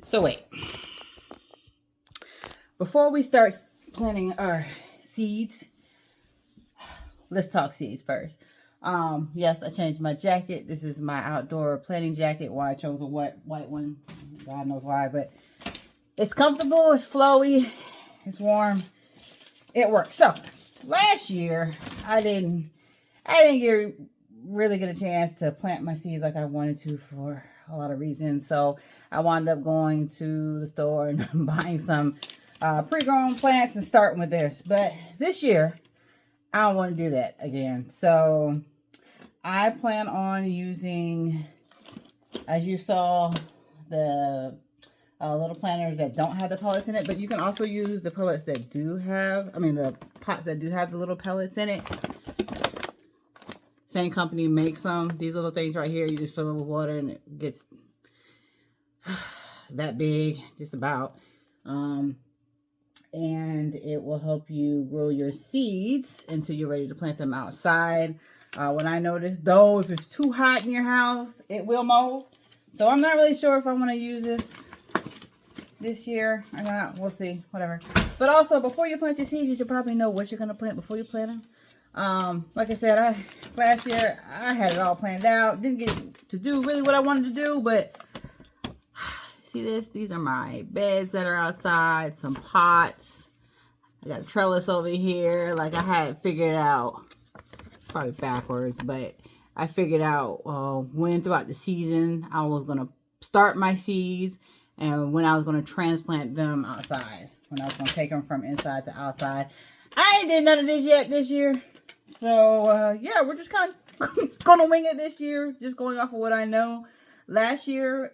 So wait, before we start planting our seeds, let's talk seeds first. Yes, I changed my jacket. This is my outdoor planting jacket. Why I chose a white one, God knows why, but it's comfortable, it's flowy, it's warm, it works. So last year I didn't really get a chance to plant my seeds like I wanted to for a lot of reasons. So I wound up going to the store and buying some pre-grown plants and starting with this. But this year I don't want to do that again. So I plan on using, as you saw, the little planters that don't have the pellets in it, but you can also use the pellets that do have, the pots that do have the little pellets in it. Same company makes them. These little things right here, you just fill it with water and it gets that big, just about. And it will help you grow your seeds until you're ready to plant them outside. When I noticed, though, if it's too hot in your house, it will mold. So I'm not really sure if I want to use this year or not. We'll see, whatever. But also, before you plant your seeds, you should probably know what you're going to plant before you plant them. Like I said, last year I had it all planned out. Didn't get to do really what I wanted to do, but see this? These are my beds that are outside, some pots. I got a trellis over here. Like I had figured out, probably backwards, but I figured out when throughout the season I was going to start my seeds and when I was going to transplant them outside. When I was going to take them from inside to outside. I ain't did none of this yet this year. So, yeah, we're just kind of going to wing it this year. Just going off of what I know. Last year,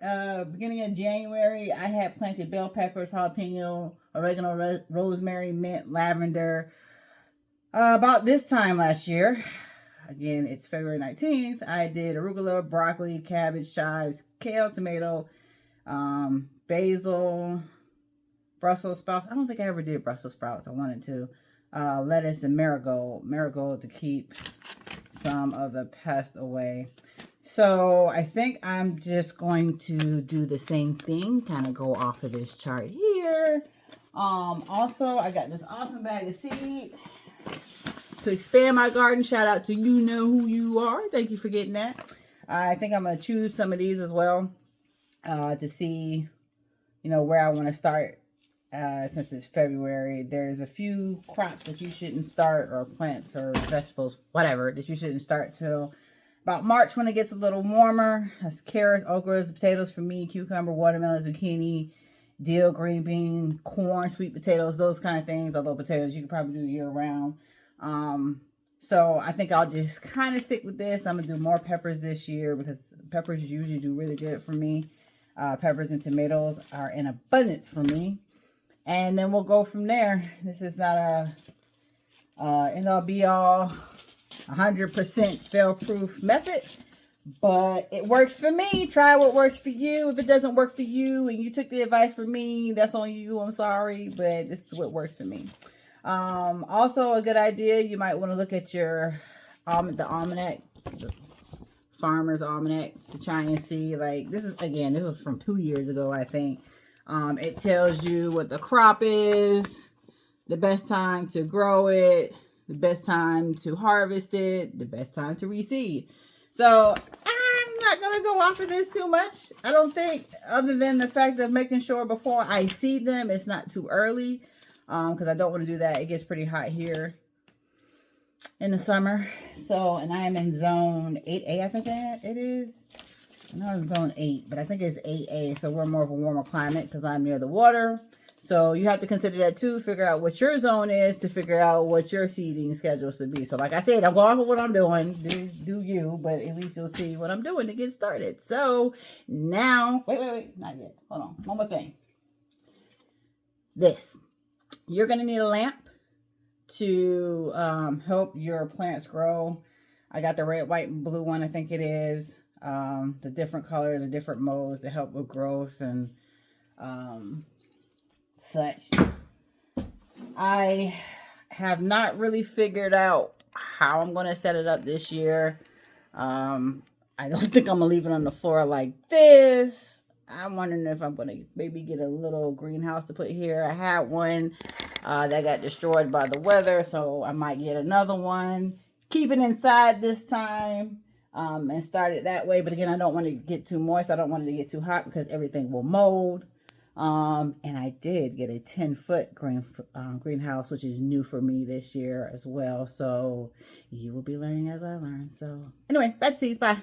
beginning of January, I had planted bell peppers, jalapeno, oregano, rosemary, mint, lavender. About this time last year, again, it's February 19th, I did arugula, broccoli, cabbage, chives, kale, tomato, basil, Brussels sprouts. I don't think I ever did Brussels sprouts. I wanted to. Lettuce and marigold to keep some of the pest away. So I think I'm just going to do the same thing, kind of go off of this chart here. Also, I got this awesome bag of seed to expand my garden. Shout out to you know who you are. Thank you for getting that. I think I'm going to choose some of these as well to see, where I want to start. Since it's February, there's a few crops that you shouldn't start, or plants or vegetables, whatever, that you shouldn't start till about March when it gets a little warmer. That's carrots, okras, potatoes for me, cucumber, watermelon, zucchini, dill, green bean, corn, sweet potatoes, those kind of things. Although potatoes you can probably do year round. So I think I'll just kind of stick with this. I'm going to do more peppers this year because peppers usually do really good for me. Peppers and tomatoes are in abundance for me. And then we'll go from there. This is not a end all be all 100% fail-proof method, but it works for me. Try what works for you. If it doesn't work for you and you took the advice from me, that's on you. I'm sorry, but this is what works for me. Also, a good idea, you might want to look at your the almanac, the Farmer's Almanac, to try and see, like, this is from 2 years ago, I think. It tells you what the crop is, the best time to grow it, the best time to harvest it, the best time to reseed. So I'm not going to go off of this too much. I don't think, other than the fact of making sure before I seed them, it's not too early. Because I don't want to do that. It gets pretty hot here in the summer. So, and I am in zone 8A, I think it is. I'm not in zone 8, but I think it's 8A. So we're more of a warmer climate because I'm near the water. So you have to consider that too. Figure out what your zone is to figure out what your seeding schedule should be. So like I said, I'm going off of what I'm doing. Do you, but at least you'll see what I'm doing to get started. So now, wait, not yet. Hold on. One more thing. This. You're going to need a lamp to help your plants grow. I got the red, white, and blue one, I think it is. The different colors, the different modes to help with growth and such. I have not really figured out how I'm going to set it up this year. I don't think I'm going to leave it on the floor like this. I'm wondering if I'm going to maybe get a little greenhouse to put here. I had one that got destroyed by the weather, so I might get another one. Keep it inside this time and start it that way. But again, I don't want to get too moist. I don't want it to get too hot because everything will mold. And I did get a 10-foot greenhouse, which is new for me this year as well. So you will be learning as I learn. So anyway, back to seeds. Bye.